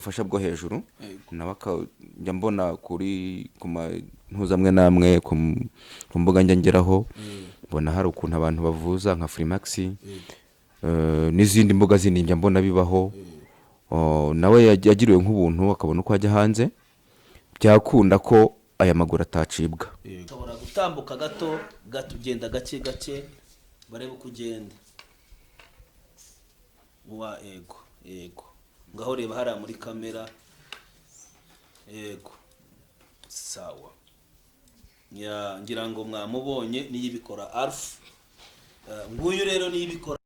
gufasha bwo hejuru nawe akajya mbona kuri kuma mpuzamwe namwe ku mbuga njyangeraho mbona hari ukuntu abantu bavuza nka Freemax n'izindi mbuga zindi njya mbona bibaho nawe yagiriwe nk'ubuntu akabona uko ajya hanze byakunda ko aya maguru atacibwa ushobora gutambuka gato ugenda gake gake barebe uko ugenda yego ngaho reba hariya muri kamera yego sawa ngira ngo mwamubonye niyibikora Alfa nguyu rero niyibikora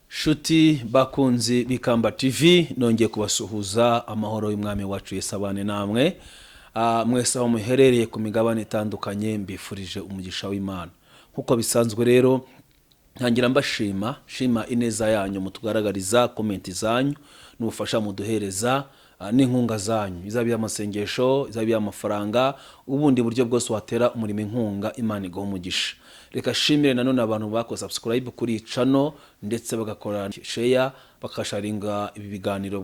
Shuti bakunzi bikamba TV nongeye kubasuhuza amahoro y'umwami wacu Yesu abane namwe mwese aho muherereye ku migabane itandukanye mbifurije umugisha w'Imana nkuko bisanzwe rero ntangira mbashima ineza yanyu mutugaragariza comment zanyu n'ubufasha muduhereza n'inkunga zanyu izabi y'amasengesho izabi y'amafaranga ubundi buryo bwose watera umurimo inkunga Imana igaho umugisha reka shimire nanone abantu bakoze subscribe kuri channel ndetse bagakora share bakasharinga ibi biganiro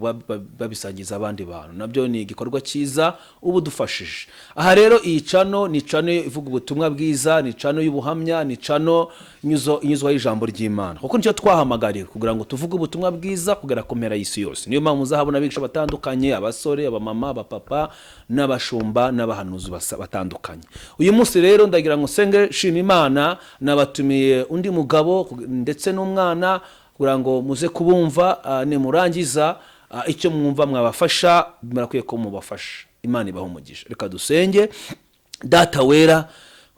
babisangiza abandi bantu nabyo ni igikorwa cyiza ubu dufashije aha rero iyi channel ni channel ivuga ubutumwa bwiza ni channel y'ubuhamya ni channel inyuzwa y'ijambo ry'Imana kuko nicyo twahamagariye kugira ngo tuvuge ubutumwa bwiza kugera ku mpera y'isi yose niyo mpamvu muzahabona abigisha batandukanye abasore abamama abapapa n'abashumba n'abahanuzi batandukanye uyu munsi rero ndagira ngo senge shima Imana nabatumiye undi mugabo ndetse n'umwana kugira ngo muze kubumva nimurangiza icyo mwumva mwabafasha murakwiye ko mubafasha Imana ibaho umugisha reka dusenge data wera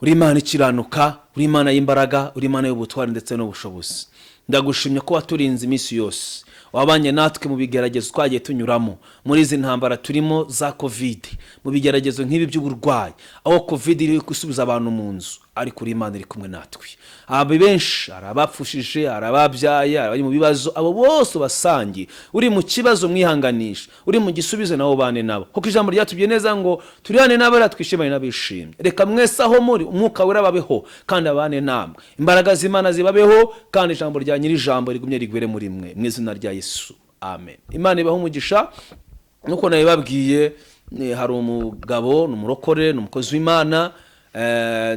uri Imana ikiranuka uri Imana y'imbaraga uri Imana y'ubutwari ndetse n'ubushobozi ndagushimye ko waturinze iminsi yose wabanye natwe mu bigeragezo twagiye tunyuramo muri izi ntambara turimo za covid mu bigeragezo nk'ibi by'uburwayi aho covid iri gusubiza abantu mu nzu ariko uri Imana iri kumwe natwe aba benshi arabapfushije arababyaye abari mu bibazo abo bose basangi uri mu kibazo mwihanganisha uri mu gisubizo nawo bane nabo kuko ijambo ryatubye neza ngo turiyane n'abara twishimanye n'abishimye reka mwese aho muri umwuka wera babeho kandi abane namwe imbaraga z'Imana zibabeho kandi ijambo rya nyiri ijambo rigumye rigwere muri mwe mu izina rya Yesu amen Imana ibaho umugisha nuko nabibabwiye hari umugabo n'umurokore n'umukozi w'Imana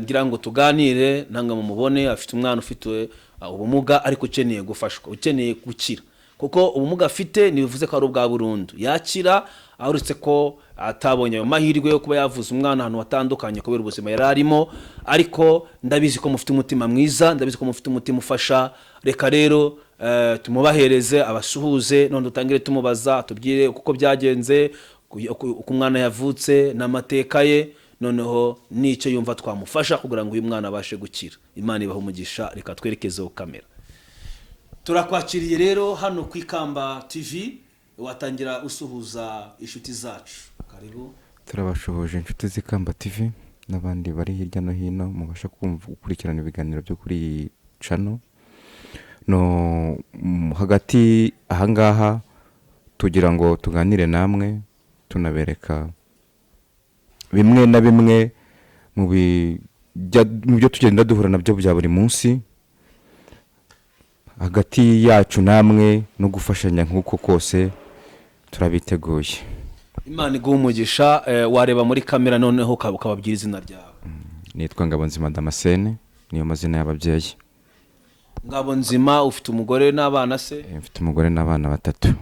ngira ngo tuganire nanga mumubone afite umwana ufite ubumuga ariko ukeneye gufashwa ukeneye gukira kuko ubumuga afite nibivuze ko ari ubwa burundu yakira ahurutse ko atabonye ayo mahirwe yo kuba yavuza umwana ahantu hatandukanye kubera ubuzima yararimo ariko ndabizi ko mufite umutima mwiza ndabizi ko mufite umutima ufasha reka rero tumubahereze abasuhuze none dutangire tumubaza tubwire uko byagenze uko umwana yavutse n'amateka ye noneho nicyo yumva twamufasha kugira ngo uyu mwana abashe gukira Imana ibaho umugisha reka twerekezeho kamera turakwakiriye rero hano ku Ikamba TV watangira usuhuza inshuti zacu karibu turabashuhuje inshuti z'Ikamba TV n'abandi bari hirya no hino mubasha gukurikirana ibiganiro byo kuri channel no hagati ahangaha tugira ngo tuganire namwe tunabereka bimwe na bimwe mu byo tugenda duhura nabyo bya buri munsi hagati yacu namwe no gufashanya nk'uko kose turabiteguye Imana iguha umugisha wareba muri kamera noneho ukababwira izina ryawe nitwa Ngabonzima Damascene niyo mazina y'ababyeyi Ngabonzima ufite umugore n'abana se mfite umugore n'abana 3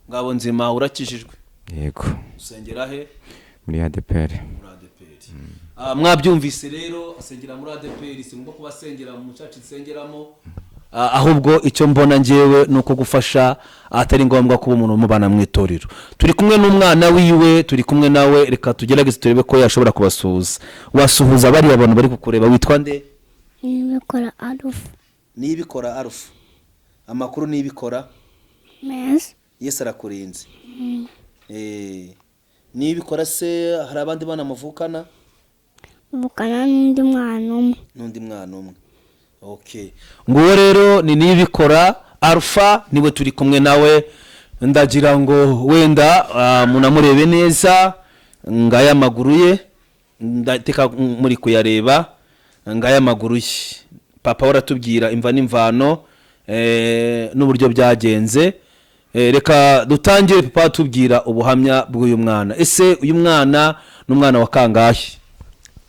Ngabonzima urakijijwe yego usengera he muri ADPR mwabyumvise rero asengera muri ADPR simbo kubasengera mu cyacu nsengeramo ahubwo icyo mbona ngewe nuko gufasha atari ngombwa kuba umuntu mubana mu itorero turi kumwe n'umwana wiwe turi kumwe nawe reka tugerageze turebe ko yashobora kubasuhuza wasuhuza bari abantu bari kukureba witwa nde nibikora Alfa nibikora Alfa amakuru nibikora Yesu arakurinze nibikora se hari abandi bana muvukana muvukana n'undi mwana umwe Okay. Nguwo rero ni nibikora Alfa niwe turi kumwe nawe, ndagira ngo wenda munamurebe neza, ngaya amaguru ye, ndateka muri kuyareba, ngaya amaguru ye. Papa waratubwira imva n'imvano n'uburyo byagenze. Reka dutangire papa tubwira ubuhamya bw'uyu mwana. Ese uyu mwana n'umwana wa kangahe?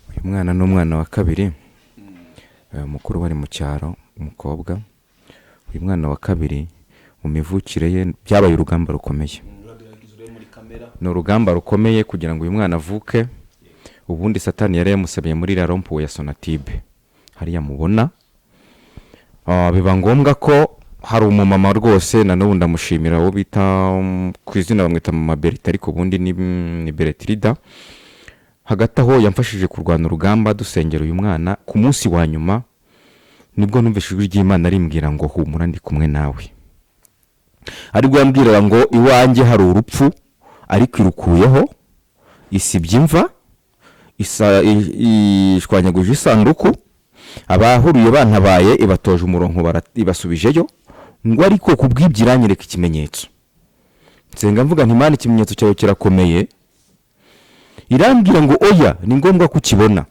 uyu mwana n'umwana wa kabiri, mukuru wari mu cyaro, umukobwa. uyu mwana wa kabiri mu mivukire ye byabaye urugamba rukomeye. Ni urugamba rukomeye kugira ngo uyu mwana avuke. Ubundi Satani yari yamusabye muri la rompuwe ya Sonatibe, hariya mubona. Biba ngombwa ko hari umumama rwose, na n'ubu ndamushimira, wo bita ku izina bamwita mama Berita, ariko ubundi ni Beretrida. Hagati aho yamfashije kurwana urugamba dusengera uyu mwana. Ku munsi wa nyuma nibwo numvise ijwi ry'Imana rimbwira ngo humura ndi kumwe nawe. Ariko yambwiraga ngo iwanjye hari urupfu, ariko irukuyeho, isibye imva, ishwanyaguje isanduku, abahuriye bantabaye ibatoje umurongo ibasubijeyo, ngo ariko kubw'ibyo iranyereka ikimenyetso. Nsenga mvuga nti Imana, ikimenyetso cyawe kirakomeye. Irambwira ngo oya, ni ngombwa kukibona.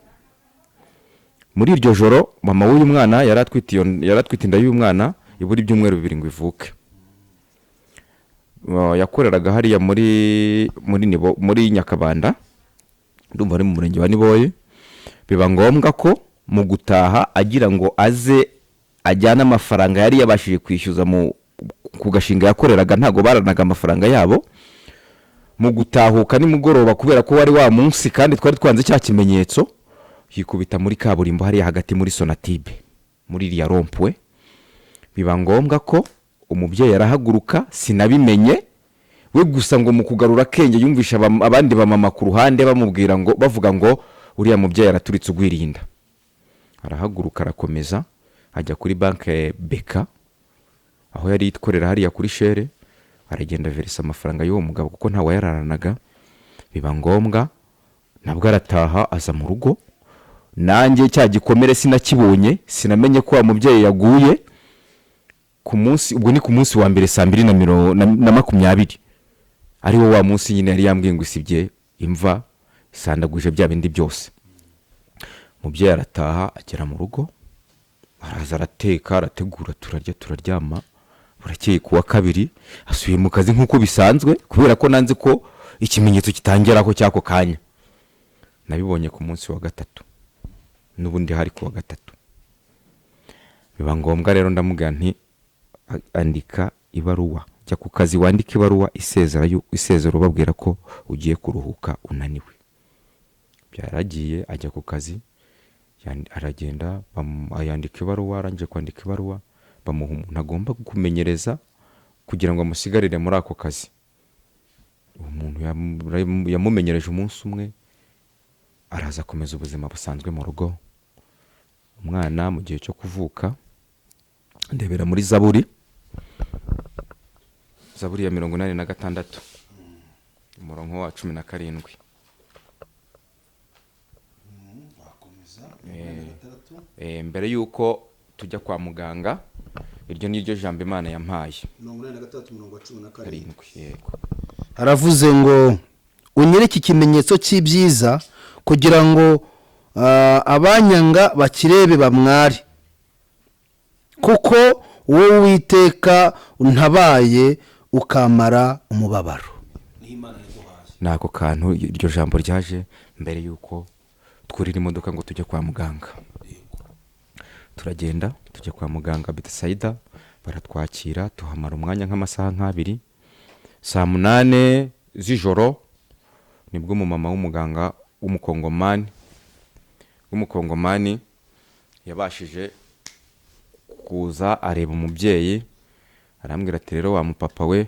Muri iryo joro mama w'uyu mwana yaratwite inda y'uyu mwana, ibura ibyumweru 2 ngo ivuke. Yakoreraga hariya muri Nyakabanda, ndumva ari mu murenge wa Niboye. Biba ngombwa ko mu gutaha agira ngo aze ajyana amafaranga yari yabashije kwishyuza ku gashinga yakoreraga, ntago baranaga amafaranga yabo. Mu gutahuka nimugoroba, kubera ko wari wa munsi kandi twari twanze cya kimenyetso, yikubita muri kaburimbo hariya hagati muri Sonatibe, muri iriya rompwe. Biba ngombwa ko umubyeyi arahaguruka, sinabimenye we gusa ngo mu kugarura kenge yumvisha abandi bamama ku ruhande bamubwira ngo, bavuga ngo uriya mubyeyi araturitse ugwirinda. Arahaguruka arakomeza ajya kuri banke Beka, aho yari yitkorera hariya kuri Shere, aragenda verisa amafaranga y'uwo mugabo kuko ntawe yararanaga. Biba ngombwa nabwo arataha aza mu rugo. Nanjye cya gikomere sinakibonye, sinamenye ko wa mubyeyi yaguye. Ku munsi ubwo ni ku munsi wa mbere 2:20, ariwo wa munsi nyine yari yambwiye ngo isibye imva, isandaguje bya bindi byose. Mubyeyi arataha agera mu rugo, araza arateka, arategura, turarya turaryama. Burakeye kuwa kabiri asubiye mu kazi nk'uko bisanzwe, kubera ko nanze ko ikimenyetso kitangeraho cyako kanya. Nabibonye ku munsi wa 3, n'ubundi hari kuwa 3. Biba ngombwa rero ndamubwira nti andika ibaruwa, jya ku kazi wandika ibaruwa isezero babwira ko ugiye kuruhuka unaniwe. Byaragiye ajya ku kazi, aragenda ayandika ibaruwa. Arangije kwandika ibaruwa, bamuha umuntu agomba kumenyereza kugira ngo amusigarire muri ako kazi. Umuntu yamumenyereje umunsi umwe, araza akomeza ubuzima busanzwe mu rugo. Umwana mu gihe cyo kuvuka ndebera muri Zaburi ya 86, umurongo wa 17. Mbere yuko tujya kwa muganga, iryo ni ryo jambo Imana yampaye. 86 yego. Aravuze ngo unyereke ikimenyetso cy'ibyiza kugira ngo abanyanga bakirebe bamware, kuko wowe Uwiteka untabaye ukamara umubabaro. Nako kantu iryo jambo ryaje mbere yuko twurira imodoka ngo tujye kwa muganga. Turagenda tujya kwa muganga Bethsaida, baratwakira, tuhamara umwanya nk'amasaha 2. 8 z'ijoro nibwo umumama w'umuganga w'umukongomani yabashije kuza areba umubyeyi. Arambwira ati rero wa mupapa we,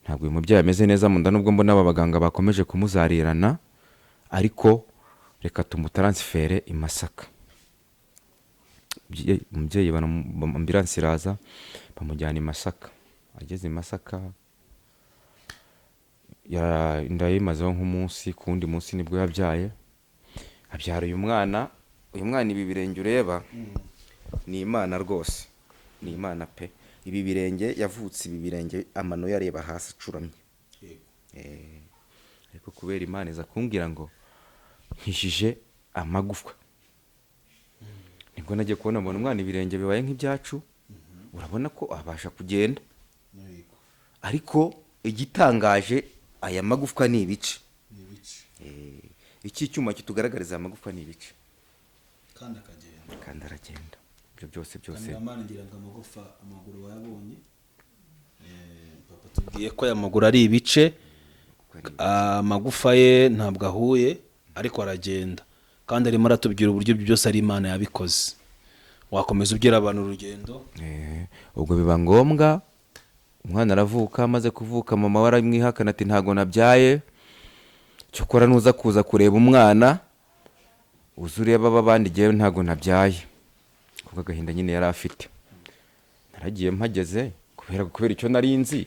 ntabwo uyu mubyeyi ameze neza mu nda, nubwo mbona aba baganga bakomeje kumuzarirana, ariko reka tumutaransfere i Masaka. Umubyeyi ambulance iraza, bamujyana i Masaka. Ageze i Masaka, inda yimazeho nk'umunsi, kundi munsi nibwo yabyaye. Abyara uyu mwana ibi birenge ureba ni Imana rwose, ni Imana pe. ibi birenge yavutse ibi birenge amano yareba hasi acuramye. Ariko kubera Imana iza kumbwira ngo nkishije amagufwa, nibwo nagiye kubona mbona umwana ibirenge bibaye nk'ibyacu, urabona ko abasha kugenda. Ariko igitangaje aya magufwa ni ibice. Iki cyuma kitugaragariza amagufwa ni ibice kandi aragenda. Ibyo byose Imana ngira ngo amagufa amaguru wayabonye. Papa tubwiye ko aya maguru ari ibice, amagufa ye ntabwo ahuye ariko aragenda, kandi arimo aratubwira uburyo byose ari Imana yabikoze. Wakomeza ubwira abantu urugendo. Ubwo biba ngombwa umwana aravuka, amaze kuvuka mama we aramwihakana ati ntago nabyaye, cyokora nuza kuza kureba umwana uza ureba abandi jyewe ntago nabyaye. Kuko agahinda nyine yari afite. Naragiye mpageze kubera icyo nari nzi,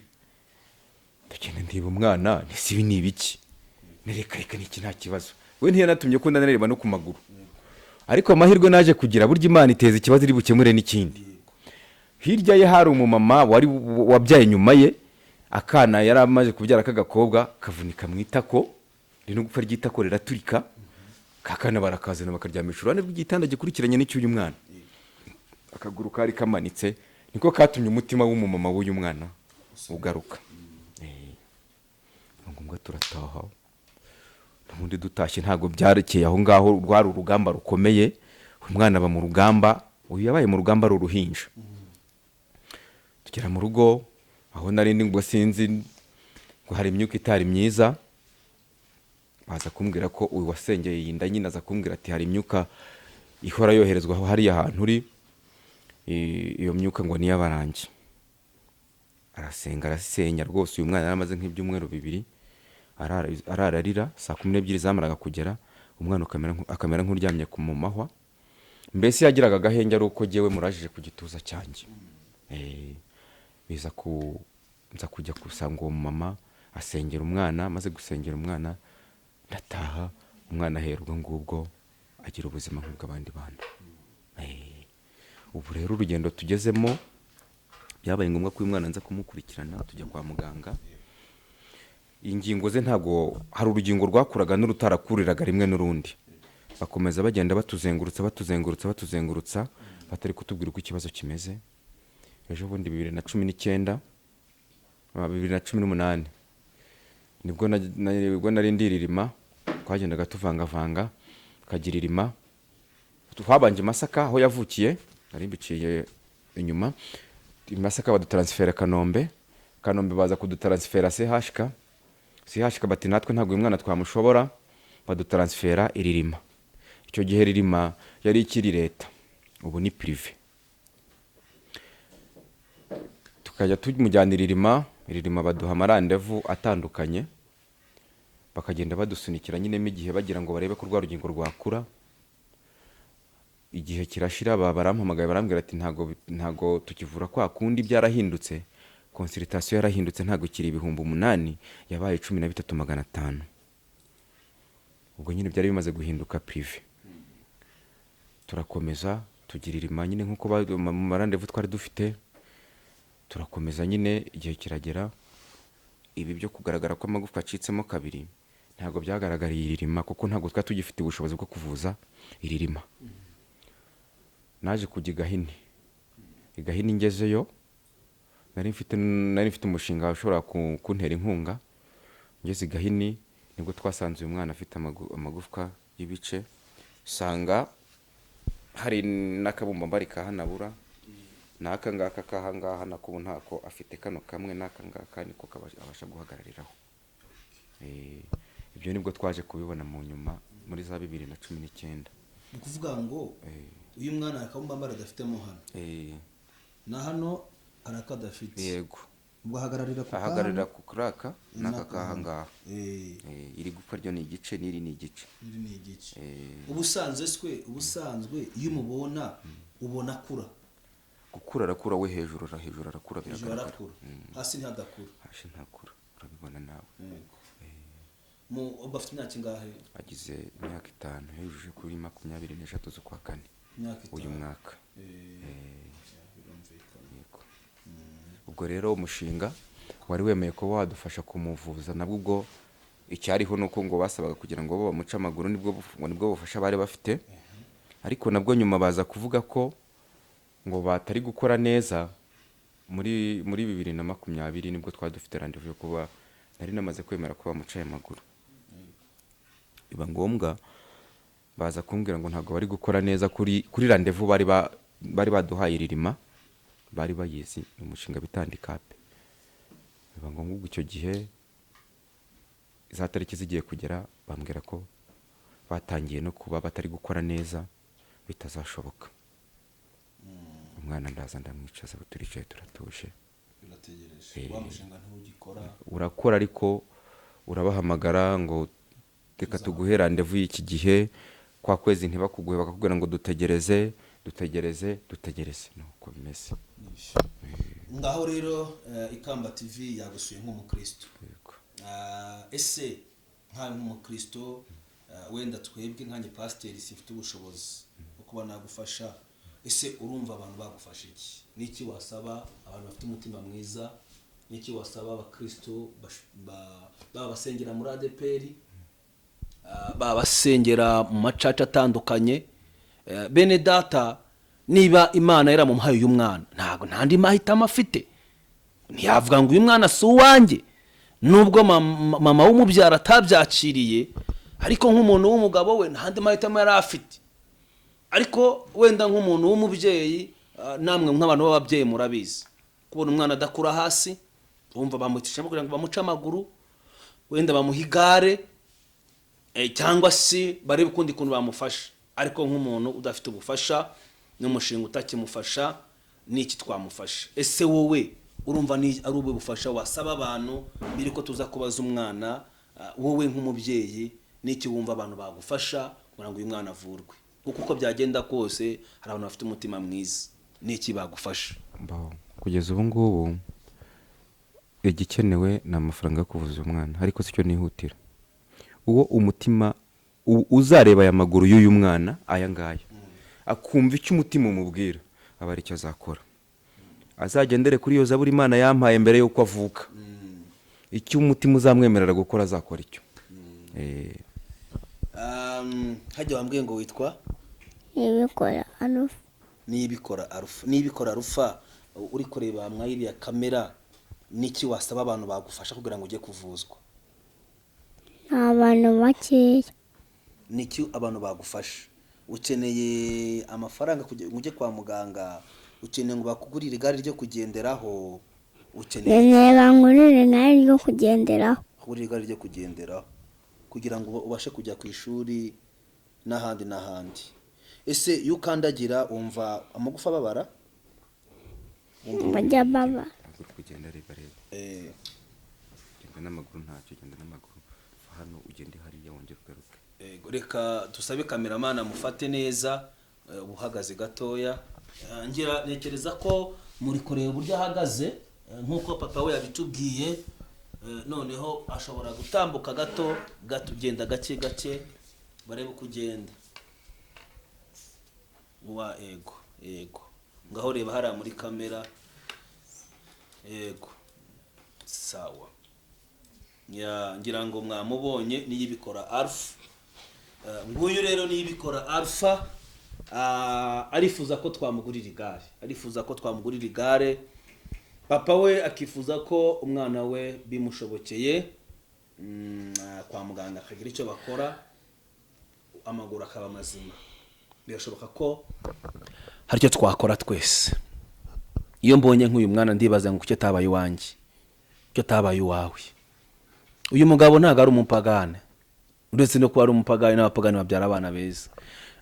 ndagenda ndiba umwana nisibi ni ibiki, nereka niki nta kibazo. We ntiyanatumye ko ndanareba no ku maguru, ariko amahirwe naje kugira burya Imana iteza ikibazo iri bukemure n'ikindi. Hirya ye hari umumama wari wabyaye nyuma ye, akana yari amaze kubyara k'agakobwa kavunika mu itako, rino gupfa ry'itako riraturika, kakana barakazana bakaryamisha uruhande rw'igitanda gikurikiranye n'icy'uyu mwana. Akaguru kari kamanitse, niko katumye umutima w'umumama w'uyu mwana ugaruka. Ngombwa turataha, n'ubundi dutashye ntago byarekeye aho ngaho, rwari urugamba rukomeye. Umwana aba mu rugamba, uyu yabaye mu rugamba ari uruhinja. Tugera mu rugo aho nari ndi ngo sinzi ngo hari imyuka itari myiza, baza kumbwira ko uyu wasengeye iyi nda nyine aza kumbwira ati hari imyuka ihora yoherezwa aho hariya ahantu uri, iyo myuka ngo niyo abarangi. Arasenga arasenya rwose. Uyu mwana yaramaze nk'ibyumweru 2 arararira. Saa 12 zamaraga kugera, umwana akamera nk'uryamye ku mumahwa, mbese yagiraga agahenge ari uko jyewe murajije ku gituza cyanjye. Nza kujya kusanga uwo mama asengera umwana, maze gusengera umwana ndataha. Umwana aherwa ngubwo agira ubuzima nk'ubw'abandi bantu. Ubu rero urugendo tugezemo byabaye ngombwa ko uyu mwana nza kumukurikirana, tujya kwa muganga. Ingingo ze ntago hari urugingo rwakuraga n'urutarakuriraga rimwe n'urundi, bakomeza bagenda batuzengurutsa batari kutubwira uko ikibazo kimeze. Ejo bundi 2018 nibwo nari ndiririma, twagendaga tuvangavanga kagira irima. Twabanje Masaka aho yavukiye, nari mbiciye inyuma. Masaka badutransfera Kanombe baza kudutransfera CHK bati natwe ntago uyu mwana twamushobora, badutransfera iririma. Icyo gihe ririma yari ikiri leta, ubu ni privé. Tukajya tumujyanira iririma baduha amarandevu atandukanye, bakagenda badusunikira nyine igihe bagira ngo barebe ko rwa rugingo rwakura. Igihe kirashira, barampamagaye barambwira ati ntago tukivura kwa kundi, byarahindutse, consultation yarahindutse, ntago kiri 8,000 yabaye 13,500. Ubwo nyine byari bimaze guhinduka privé. Turakomeza tugira irima nyine nkuko mu marandevu twari dufite, turakomeza nyine. Igihe kiragera, ibi byo kugaragara ko amagufwa acitsemo kabiri ntago byagaragariye iririma, kuko ntago twari tugifite ubushobozi bwo kuvuza iririma. Naje kujya igahini ngezeyo, nari mfite umushinga ushobora kuntera inkunga. Ngeze igahini nibwo twasanze uyu mwana afite amagufwa y'ibice, sanga hari n'akabumba mbari kahanabura, n'aka ngaka kahangaha nako ntako afite, kano kamwe n'aka ngaka niko abasha guhagarariraho. Ibyo nibwo twaje kubibona mu nyuma muri za 2019. Ukuvuga ngo uyu mwana akabumba mbara adafitemo hano, na hano arakadafite. Yego. Ubwo ahagararira ku kuraka n'aka kahangaha. Iri gupfa ryo ni igice, n'iri ni igice. Ubusanzwe iyo umubona ubona akura. Gukura arakura, we hejuru arakura biragaragara. Hasi ntadakura. Hasi ntakura, urabibona nawe. Bafite imyaka ingahe? Agize imyaka 5, yujuje kuri 23 z'ukwa 4 uyu mwaka. Yego. ubwo rero umushinga wari wemeye ko wadufasha kumuvuza, nabwo ubwo icyariho nuko ngo basabaga kugira ngo bamuce amaguru, nibwo bufasha bari bafite. Ariko nabwo nyuma baza kuvuga ko ngo batari gukora neza muri 2020 nibwo twari dufite rendezvous yo kuba nari namaze kwemera ko bamucaye amaguru. Biba ngombwa baza kumbwira ngo ntabwo bari gukora neza kuri rendezvous bari baduhaye ririma, bari bayizi umushinga bitandikape. Biba ngombwa ubwo icyo gihe za tariki zigiye kugera bambwira ko batangiye no kuba batari gukora neza, bitazashoboka. Umwana ndaza ndamwicaza, turicaye turatuje, birategereje. Wa mushinga ntugikora, urakora ariko urabahamagara ngo reka tuguhe rendezvous y'iki gihe, kwa kwezi ntibakuguhe, bakakubwira ngo dutegereze nuko bimeze. Ngaho rero Ikamba TV yagusuye nk'umukristo. Ese nka nk'umukristo, wenda twebwe nk'anye pasiteri sifite ubushobozi bwo kuba nagufasha, ese urumva abantu bagufasha iki? Niki wasaba abantu bafite umutima mwiza? Niki wasaba abakristo babasengera muri ADPR, babasengera mu macaca atandukanye? Bene data, niba Imana yaramuhaye uyu mwana, ntago ntandi mahitamo afite. Ntiyavuga ngo uyu mwana si uwanjye, nubwo mama w'umubyara atabyakiriye, ariko nk'umuntu w'umugabo we ntandi mahitamo yari afite. Ariko wenda nk'umuntu w'umubyeyi, namwe nk'abantu b'ababyeyi murabizi, kubona umwana adakura hasi, bumva bamutisha kugira ngo bamuce amaguru, wenda bamuha igare, cyangwa se barebe ukundi kuntu bamufasha. Ariko nk'umuntu udafite ubufasha n'umushinga utakimufasha, niki twamufasha? Ese wowe urumva ni ari ube bufasha wasaba abantu biri ko tuza kubaza umwana? Wowe nk'umubyeyi niki wumva abantu bagufasha kugira ngo uyu mwana avurwe? Kuko uko byagenda kose hari abantu bafite umutima mwiza, niki bagufasha? Kugeza ubu ngubu igikenewe ni amafaranga yo kuvuza umwana, ariko sicyo nihutira. Uwo umutima uzareba aya maguru y'uyu mwana aya ngaya, akumva icyo umutima umubwira, aba ari cyo azakora. Azagendere kuri iyo zaburi Imana yampaye mbere yuko avuka. Icyo umutima uzamwemerera gukora azakora icyo. Hajya wambwiye ngo witwa Nibikora Alfa. Uri kureba mwayiri ya kamera, niki wasaba abantu bagufasha kugira ngo ujye kuvuzwa? abantu bakeya. Niki abantu bagufasha? Ukeneye amafaranga kugira ngo ujye kwa muganga? Ukeneye ngo bakugurire igare ryo kugenderaho? Nkeneye bangurire igare ryo kugenderaho. Kugurira igare ryo kugenderaho kugira ngo ubashe kujya ku ishuri n'ahandi. Ese iyo ukandagira wumva amagufa babara? Bajya baba kugenda reba genda n'amaguru, ntacyo genda n'amaguru, hano ugende hariya wongere ugaruke. Reka tusabe kameramana mufate neza, uhagaze gatoya. Ngira nekereza ko muri kureba uburyo ahagaze, nk'uko papa we yabitubwiye. Noneho ashobora gutambuka gato ugenda gake barebe kugenda. Yego ngaho reba hariya muri kamera. Yego sawa. Ngira ngo mwamubonye Niyibikora Alfa. Nguyu rero Niyibikora Alfa, arifuza ko twamugurira igare. Papa we akifuza ko umwana we bimushobokeye kwa muganga akagira icyo bakora, amaguru akaba mazima. Birashoboka ko hari icyo twakora twese. Iyo mbonye nk'uyu mwana ndibaza ngo kucyo tabaye wanjye, cyo tabaye wawe. Uyu mugabo ntago ari umupagane, uretse no kuba ari umupagane, n'abapagane babyara abana beza.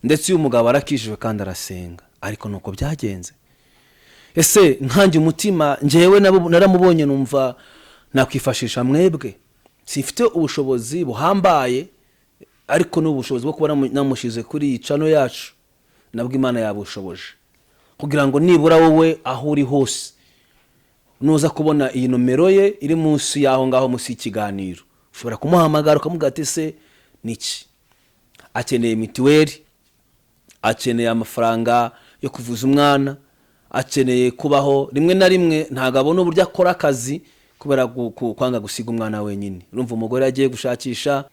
Ndetse uyu mugabo arakijijwe kandi arasenga, ariko nuko byagenze. Ese nkanjye umutima njyewe naramubonye numva nakwifashisha mwebwe. Sifite ubushobozi buhambaye, ariko n'ubushobozi bwo kuba namushize kuri iyi channel yacu, nabwo Imana yabushoboje kugira ngo nibura wowe aho uri hose nuza kubona iyi numero ye iri munsi yaho ngaho munsi y'ikiganiro, ushobora kumuhamagara ukamubwira ati se niki akeneye mituweli, akeneye amafaranga yo kuvuza umwana, akeneye kubaho, rimwe na rimwe ntabwo abona uburyo akora akazi kubera kwanga gusiga umwana wenyine. Urumva umugore yagiye gushakisha,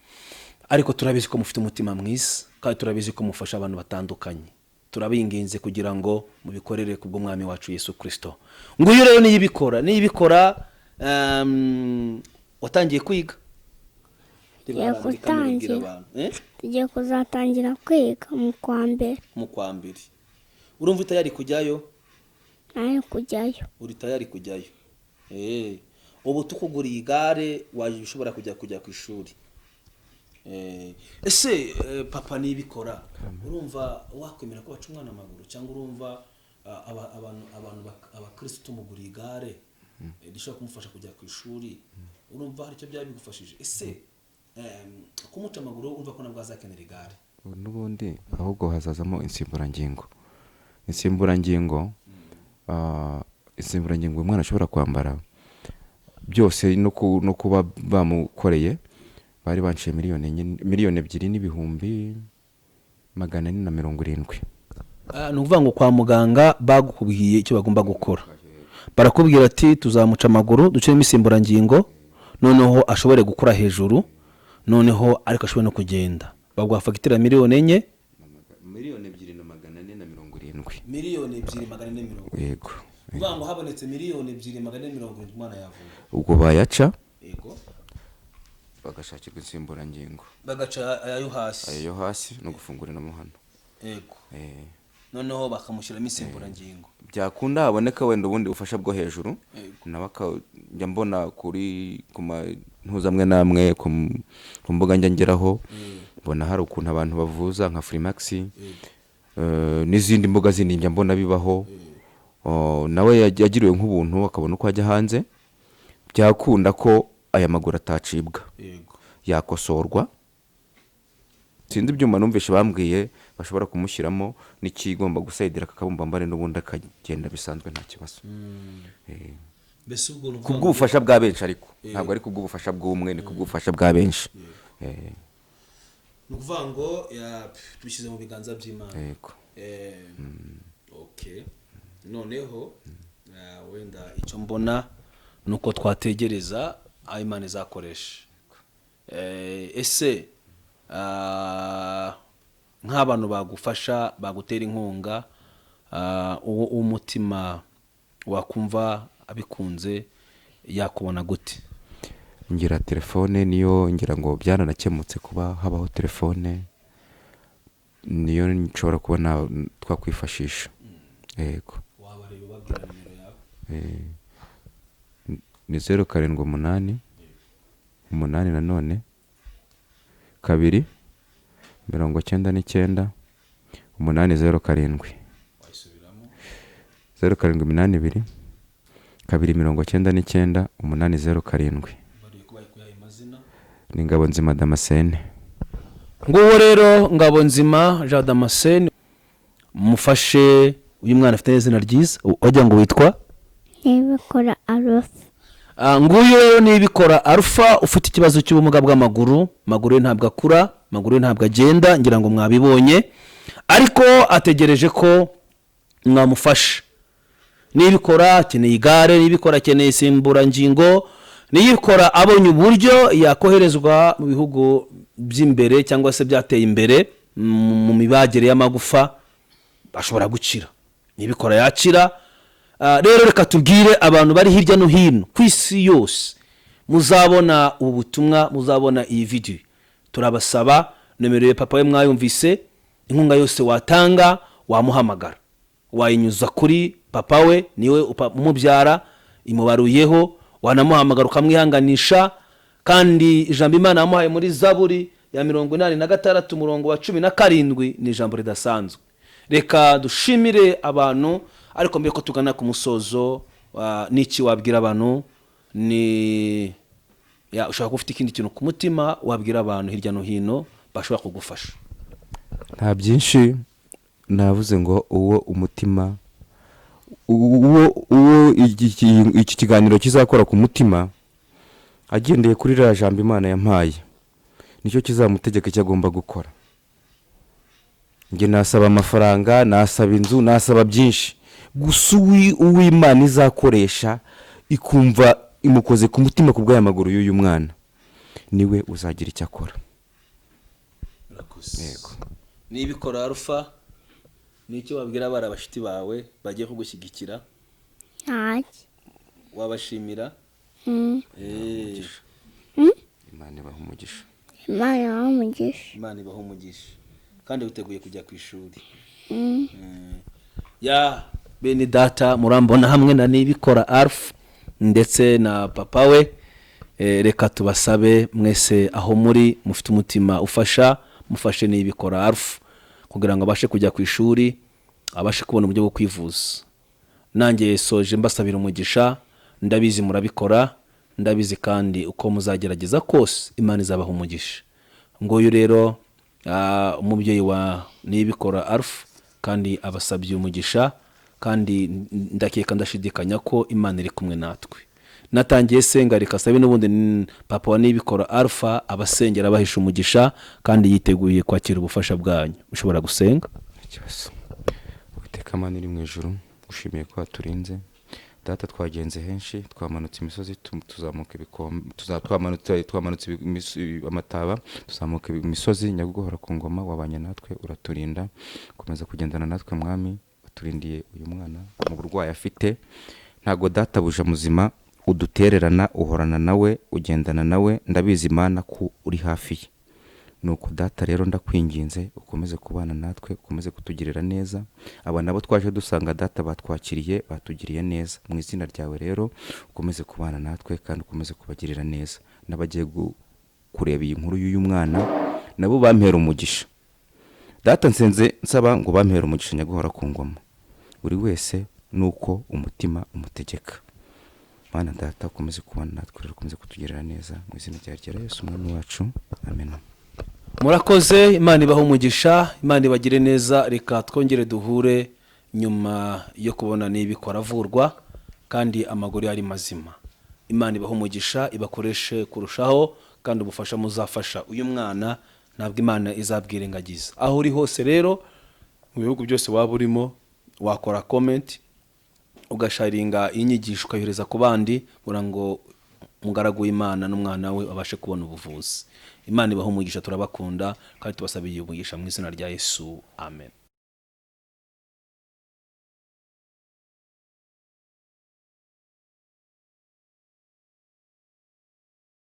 ariko turabizi ko mufite umutima mwiza kandi turabizi ko mufasha abantu batandukanye. Turabinginze kugira ngo mubikorere kubw'umwami wacu Yesu Kristo. Nguyu rero niyibikora watangiye kwiga? Tugiye kuzatangira kwiga mu kwa mbere. Mu kwa mbere. Urumva utayari kujyayo? Ari kujyayo. Uri tayari kujyayo? Ubu tukuguriye igare waje ushobora kujya ku ishuri. Ese papa nibikora, urumva wakwemera ko baca umwana amaguru, cyangwa urumva abantu abakristo tumuguriye igare rishobora kumufasha kujya ku ishuri, urumva hari icyo byaba bigufashije? Ese kumuca amaguru urumva ko nabwo azakenera igare? N'ubundi ahubwo hazazamo insimburangingo umwana ashobora kwambara byose, no kuba bamukoreye. Bari banciye miliyoni 2,470,000. Ni ukuvuga ngo kwa muganga bagukubwiye icyo bagomba gukora, barakubwira ati tuzamuca amaguru ducemo insimburangingo, noneho ashobore gukura hejuru, noneho ariko ashobore no kugenda. Baguha fagitire miliyoni 2,470,000. Miliyoni 2,470,000. Yego. Uvuga ngo habonetse miliyoni 2,470,000 umwana yavuye. Ubwo bayaca. Yego. Bagashakirwa insimburangingo. Bagaca ayo hasi no gufungura no muhano. Yego. Noneho bakamushyiramo insimburangingo. Byakunda haboneka wenda ubundi ufasha bwo hejuru. Nawe akajya mbona kuri kuma ntuzamwe namwe ku mbuga njyangeraho, mbona hari ukuntu abantu bavuza nka Freemax, n'izindi mbuga zindi njya mbona bibaho. Nawe yagiriwe nk'ubuntu akabona uko ajya hanze. Byakunda ko aya maguru atacibwa, yakosorwa. Sinzi ibyuma numvishe bambwiye bashobora kumushyiramo n'ikigomba gusaidira kakabumbambare n'ubundi akagenda bisanzwe nta kibazo. Mbese ubwo kubw'ubufasha bwa benshi, ariko ntabwo ari kubw'ubufasha bw'umwe, ni kubw'ubufasha bwa benshi. Ni ukuvuga ngo tubishyize mu biganza by'Imana. Yego. Okay. Noneho wenda icyo mbona nuko twategereza aho Imana izakoresha. Ese nk'abantu bagufasha, bagutera inkunga, uwo umutima wakumva abikunze yakubona gute? Ngira telefone niyo ngira ngo byaranakemutse kuba habaho telefone, niyo nshobora kubona twakwifashisha. Yego. Wabareba babwira numero yawe? Ni 078 nanone 2 99 807. Wayisubiramo? 0782 299 807. Bari kubaye amazina ni Ngabonzima Damascene. Nguwo rero Ngabonzima Jean Damascene, mufashe uyu mwana afite izina ryiza, wajya ngo witwa Nibikora Alfa. Nguyu rero nibikora Alfa, ufite ikibazo cy'ubumuga bw'amaguru. Amaguru ye ntabwo akura, amaguru ye ntabwo agenda, ngira ngo mwabibonye, ariko ategereje ko mwamufasha. Nibikora akeneye igare, nibikora akeneye insimburangingo, nibikora abonye uburyo yakoherezwa mu bihugu by'imbere cyangwa se byateye imbere mu mibagire y'amagufa, bashobora gukira. Nibikora yakira. Rero reka tubwire abantu bari hirya no hino ku isi yose, muzabona ubu butumwa, muzabona iyi video, turabasaba numero ya papa we mwayumvise, inkunga yose watanga wamuhamagara, wayinyuza kuri papa we, niwe umubyara, imubaruyeho, wanamuhamagara ukamwihanganisha. Kandi ijambo Imana yamuhaye muri Zaburi ya 86 umurongo wa 17 ni ijambo ridasanzwe. Reka dushimire abantu, ariko mbere ko tugana ku musozo, n'iki wabwira abantu? Ni ushaka gufite ikindi kintu ku mutima wabwira abantu hirya no hino bashobora kugufasha? Nta byinshi navuze ngo uwo umutima, uwo iki kiganiro kizakora ku mutima, agendeye kuri ra jambo Imana yampaye, nicyo kizamutegeka icyo agomba gukora. Nge nasaba amafaranga, nasaba inzu, nasaba byinshi, gusa uw'Imana izakoresha ikumva imukoze ku mutima ku bw'aya maguru y'uyu mwana niwe uzagira icyo akora. Yego. nibikora Alpha nicyo wabwira abari abashiti bawe bagiye kugushyigikira? ntacyo. Wabashimira? Imana ibaha umugisha. Imana ibahe umugisha. Imana ibahe umugisha kandi witeguye kujya ku ishuri. Ya bene data murambona hamwe na nibikora Alpha ndetse na papa we. Reka tubasabe mwese aho muri mufite umutima ufasha, mufashe nibikora Alpha kugira ngo abashe kujya ku ishuri, abashe kubona uburyo bwo kwivuza. Nanjye soje mbasabira umugisha, ndabizi murabikora, ndabizi kandi uko muzagerageza kose Imana izabaha umugisha. Ngoyo rero umubyeyi wa nibikora Alpha kandi abasabye umugisha, kandi ndakeka ndashidikanya ko Imana iri kumwe natwe. Natangiye senga reka sabe n'ubundi papa wa nibikora Alpha abasengera abahisha umugisha kandi yiteguye kwakira ubufasha bwanyu. Mushobora gusenga. Ikibazo. Uwiteka Mana iri mu ijuru, gushimiye ko waturinze. Data twagenze henshi, twamanutse imisozi, tuzamuka ibikombe, twamanutse amataba, tuzamuka imisozi, nyaguhora ku ngoma, wabanye natwe uraturinda, komeza kugendana natwe mwami, waturindiye uyu mwana mu burwayi afite. Ntago data buja muzima udutererana, uhorana nawe, ugendana nawe, ndabizi Imana ko uri hafi ye. Nuko data rero ndakwinginze ukomeze kubana natwe, ukomeze kutugirira neza. Aba nabo twaje dusanga data batwakiriye, batugiriye neza. Mu izina ryawe rero ukomeze kubana natwe kandi ukomeze kubagirira neza. Nabagiye kureba iyi nkuru y'uyu mwana nabo bampera umugisha. Data nsenze nsaba ngo bampera umugisha nyaguhora ku ngoma. Buri wese nuko umutima umutegeka. Mana data ukomeze kubana natwe, ukomeze kutugirira neza. Mu izina rya Yesu umwami wacu. Amen. Murakoze, Imana ibahe umugisha, Imana ibagire neza. Reka twongere duhure nyuma yo kubona nibikora avurwa kandi amaguru yari mazima. Imana ibahe umugisha, ibakoreshe kurushaho kandi ubufasha muzafasha uyu mwana ntabwo Imana izabwirengagiza. Aho uri hose rero mu bihugu byose waba urimo wakora comment ugasharinga inyigisho ukayohereza ku bandi kugira ngo umugaragu w'Imana n'umwana we babashe kubona ubuvuzi. Imana ibahe umugisha, turabakunda kandi tubasabiye umugisha mu izina rya Yesu. Amen.